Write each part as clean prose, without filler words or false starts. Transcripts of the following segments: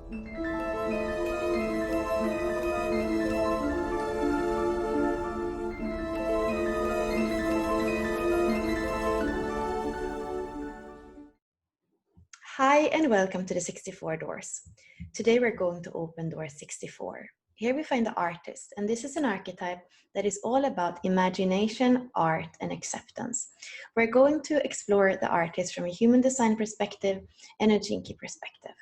Hi and welcome to the 64 Doors. Today we're going to open door 64. Here we find the artist, and this is an archetype that is all about imagination, art, and acceptance. We're going to explore the artist from a human design perspective and a Gene Key perspective.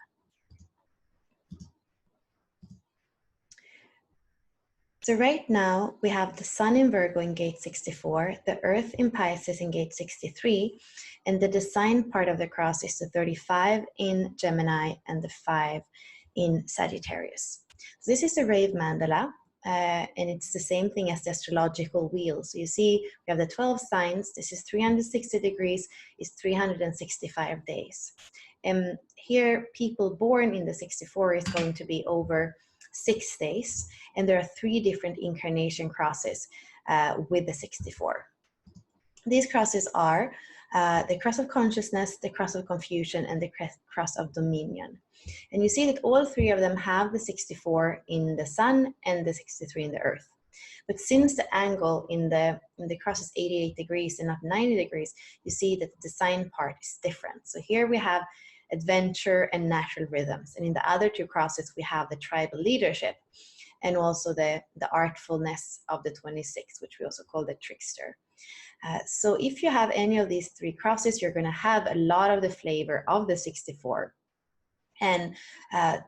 So right now we have the Sun in Virgo in gate 64, the Earth in Pisces in gate 63, and the design part of the cross is the 35 in Gemini and the 5 in Sagittarius. So this is the Rave Mandala, and it's the same thing as the astrological wheel. So you see we have the 12 signs. This is 360 degrees, is 365 days. And here people born in the 64 is going to be over 6 days, and there are 3 different incarnation crosses with the 64. These crosses are the cross of consciousness, the cross of confusion, and the cross of dominion. And you see that all 3 of them have the 64 in the Sun and the 63 in the Earth. But since the angle in the cross is 88 degrees and not 90 degrees, you see that the design part is different. So here we have adventure and natural rhythms. And in the other 2 crosses, we have the tribal leadership and also the artfulness of the 26, which we also call the trickster. So if you have any of these 3 crosses, you're going to have a lot of the flavor of the 64. And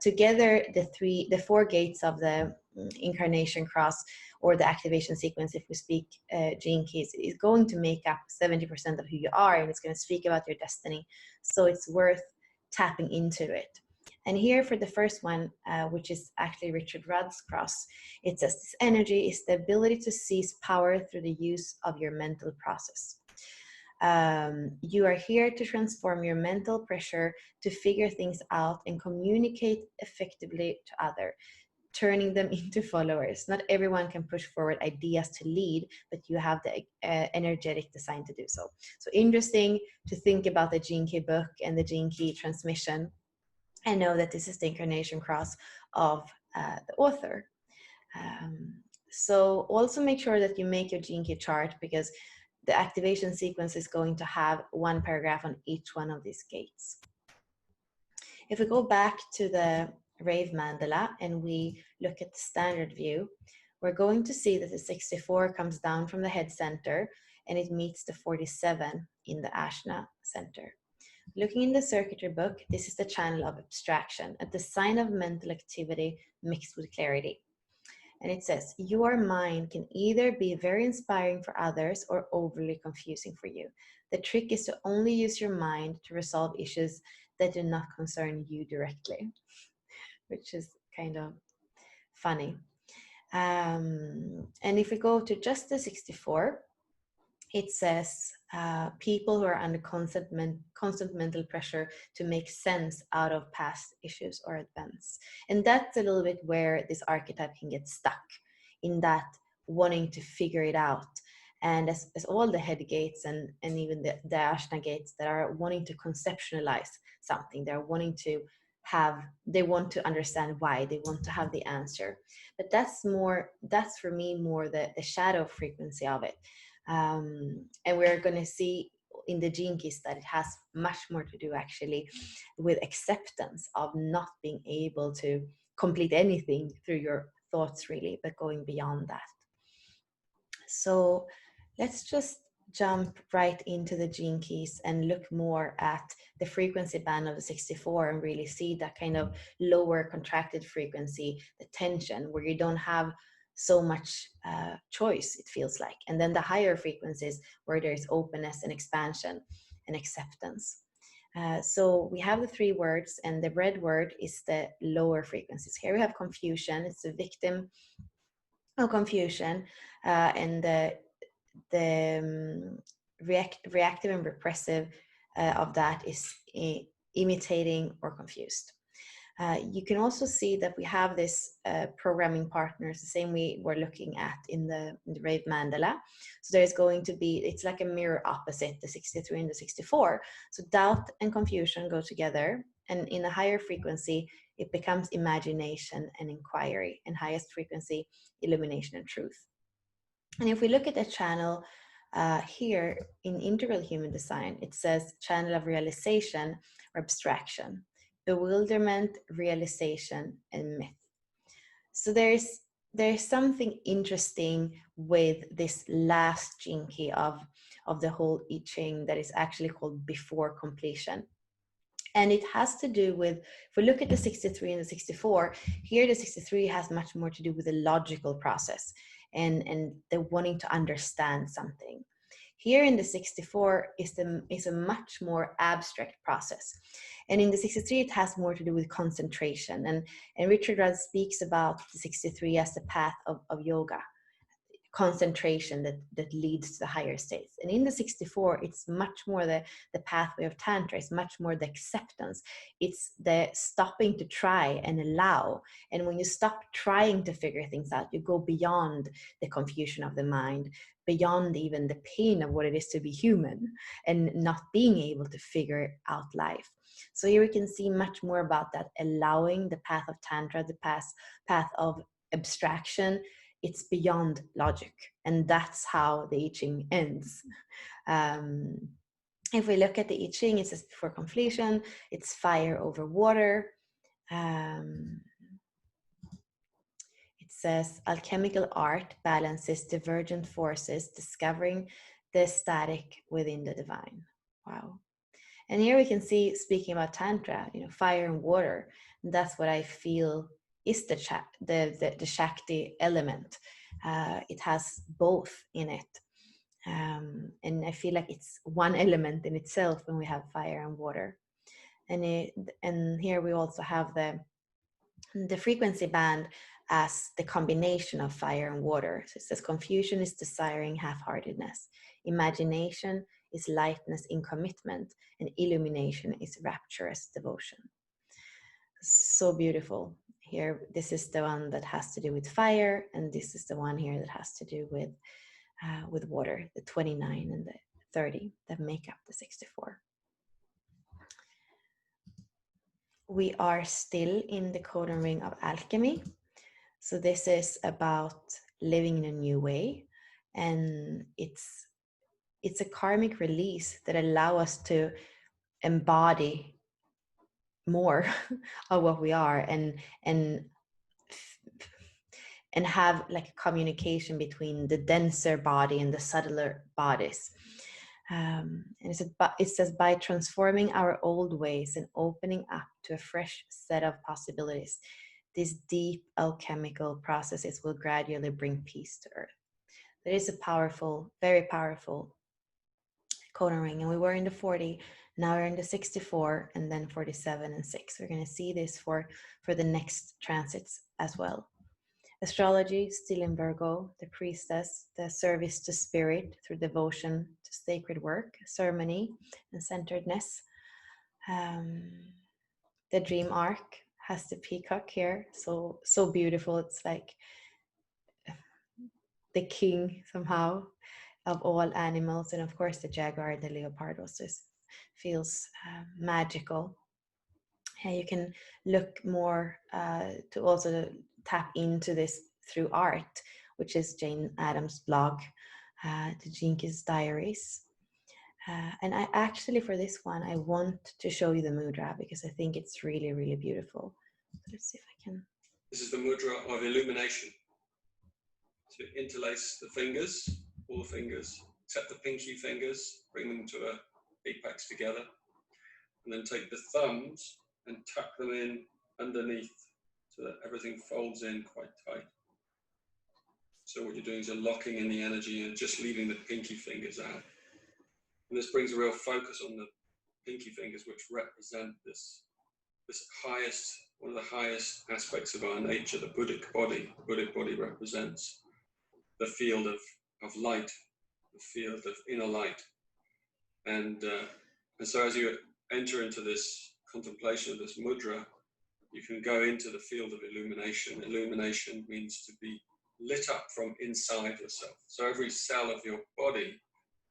together, the 4 gates of the incarnation cross or the activation sequence, if we speak gene keys, is going to make up 70% of who you are, and it's going to speak about your destiny. So it's worth tapping into it. And here for the first one, which is actually Richard Rudd's cross, it says this energy is the ability to seize power through the use of your mental process. You are here to transform your mental pressure to figure things out and communicate effectively to others, turning them into followers. Not everyone can push forward ideas to lead, but you have the energetic design to do so. So interesting to think about the Gene Key book and the Gene Key transmission. I know that this is the incarnation cross of the author. So also make sure that you make your Gene Key chart, because the activation sequence is going to have 1 paragraph on each one of these gates. If we go back to the Rave Mandala and we look at the standard view, we're going to see that the 64 comes down from the head center and it meets the 47 in the Ashna center. Looking in the circuitry book, this is the channel of abstraction, a design of mental activity mixed with clarity. And it says, your mind can either be very inspiring for others or overly confusing for you. The trick is to only use your mind to resolve issues that do not concern you directly, which is kind of funny. And if we go to just the 64, it says people who are under constant mental pressure to make sense out of past issues or events. And that's a little bit where this archetype can get stuck, in that wanting to figure it out. And as all the head gates and even the Ashna gates that are wanting to conceptualize something, they're wanting to they want to understand why, they want to have the answer. But that's for me more the shadow frequency of it. And we're going to see in the Gene Keys that it has much more to do actually with acceptance of not being able to complete anything through your thoughts really, but going beyond that. So let's just jump right into the Gene Keys and look more at the frequency band of the 64 and really see that kind of lower contracted frequency, the tension, where you don't have so much choice, it feels like. And then the higher frequencies where there's openness and expansion and acceptance. So we have the 3 words, and the red word is the lower frequencies. Here we have confusion. It's the victim of confusion, and the reactive and repressive of that is imitating or confused. You can also see that we have this programming partners, the same we were looking at in the Rave Mandala. So there's going to be, it's like a mirror opposite, the 63 and the 64. So doubt and confusion go together, And in a higher frequency, it becomes imagination and inquiry, and highest frequency, illumination and truth. And if we look at the channel here in Integral Human Design, it says channel of realization or abstraction, bewilderment, realization, and myth. So there's something interesting with this last gene key of the whole I Ching that is actually called before completion. And it has to do with, if we look at the 63 and the 64, here the 63 has much more to do with the logical process and the wanting to understand something. Here in the 64 is a much more abstract process. And in the 63, it has more to do with concentration. And Richard Rudd speaks about the 63 as the path of yoga, concentration that leads to the higher states. And in the 64, it's much more the pathway of Tantra. It's much more the acceptance. It's the stopping to try and allow. And when you stop trying to figure things out, you go beyond the confusion of the mind, beyond even the pain of what it is to be human and not being able to figure out life. So here we can see much more about that, allowing the path of Tantra, the path of abstraction. It's beyond logic, and that's how the I Ching ends. If we look at the I Ching, it says before completion, it's fire over water. It says alchemical art balances divergent forces, discovering the static within the divine. Wow. And here we can see, speaking about Tantra, fire and water. And that's what I feel is the Shakti element. It has both in it. And I feel like it's one element in itself when we have fire and water. And here we also have the frequency band as the combination of fire and water. So it says confusion is desiring half-heartedness. Imagination is lightness in commitment, and illumination is rapturous devotion. So beautiful. Here, this is the one that has to do with fire, and this is the one here that has to do with water, the 29 and the 30 that make up the 64. We are still in the codon ring of alchemy. So this is about living in a new way, and it's a karmic release that allows us to embody more of what we are and have like a communication between the denser body and the subtler bodies. And it says, by transforming our old ways and opening up to a fresh set of possibilities, these deep alchemical processes will gradually bring peace to earth. That is a powerful, very powerful codon ring. And we were in the 40, now we're in the 64, and then 47 and 6. We're going to see this for the next transits as well. Astrology, still in Virgo, the priestess, the service to spirit through devotion to sacred work, ceremony, and centeredness. The dream arc has the peacock here, so beautiful. It's like the king somehow of all animals, and of course the jaguar and the leopard also feels magical. And you can look more to also tap into this through art, which is Jane Addams' blog, the Gene Keys Diaries. And I actually, for this one, I want to show you the mudra because I think it's really, really beautiful. So let's see if I can. This is the mudra of illumination. So interlace the fingers, all the fingers, except the pinky fingers, bring them to a apex together, and then take the thumbs and tuck them in underneath so that everything folds in quite tight. So what you're doing is you're locking in the energy and just leaving the pinky fingers out. And this brings a real focus on the pinky fingers, which represent this highest, one of the highest aspects of our nature, the Buddhic body. The Buddhic body represents the field of light, the field of inner light. And so as you enter into this contemplation of this mudra, you can go into the field of illumination. Illumination means to be lit up from inside yourself. So every cell of your body,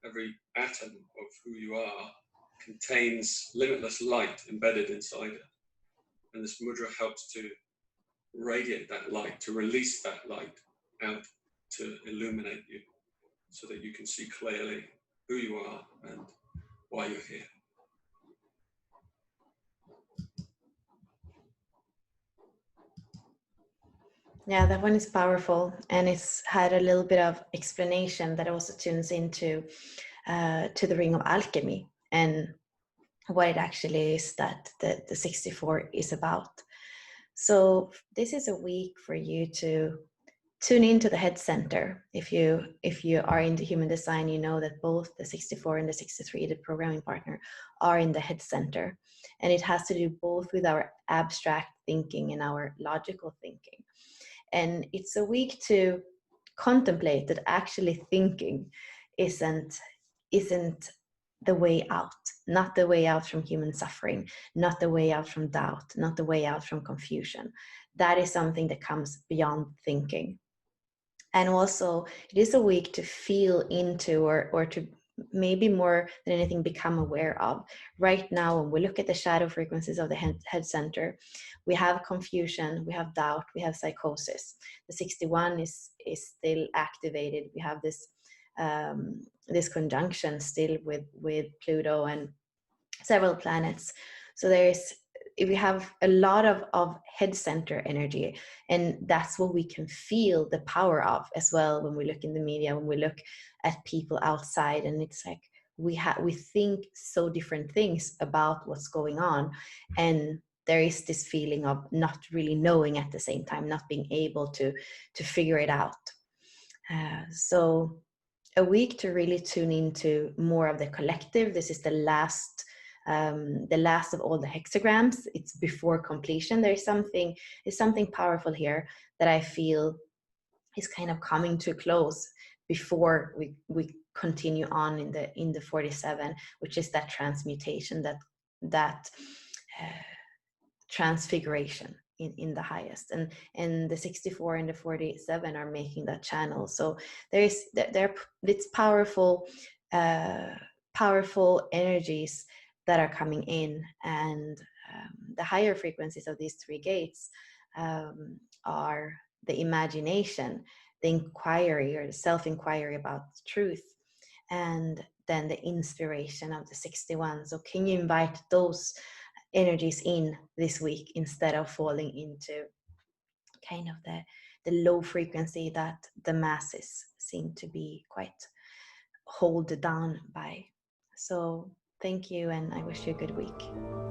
every atom of who you are, contains limitless light embedded inside it. And this mudra helps to radiate that light, to release that light out, to illuminate you, so that you can see clearly who you are and why you're here. Yeah, that one is powerful, and it's had a little bit of explanation that also tunes into to the ring of alchemy and what it actually is that the 64 is about. So this is a week for you to tune into the head center. If you are into human design, you know that both the 64 and the 63, the programming partner, are in the head center, and it has to do both with our abstract thinking and our logical thinking. And it's a week to contemplate that actually thinking isn't the way out, not the way out from human suffering, not the way out from doubt, not the way out from confusion. That is something that comes beyond thinking. And also it is a week to feel into, or to maybe more than anything become aware of. Right now, when we look at the shadow frequencies of the head center, we have confusion, we have doubt, we have psychosis. The 61 is still activated. We have this conjunction still with Pluto and several planets. So we have a lot of head center energy, and that's what we can feel the power of as well when we look in the media, when we look at people outside, and it's like we think so different things about what's going on, and there is this feeling of not really knowing at the same time, not being able to figure it out. So a week to really tune into more of the collective. This is the last of all the hexagrams. It's before completion. There's something powerful here that I feel is kind of coming to a close before we continue on in the 47, which is that transmutation, that transfiguration in the highest, and the 64 and the 47 are making that channel. So it's powerful energies that are coming in, and the higher frequencies of these three gates are the imagination, the inquiry or the self-inquiry about truth, and then the inspiration of the 61. So can you invite those energies in this week instead of falling into kind of the low frequency that the masses seem to be quite hold down by? So thank you, and I wish you a good week.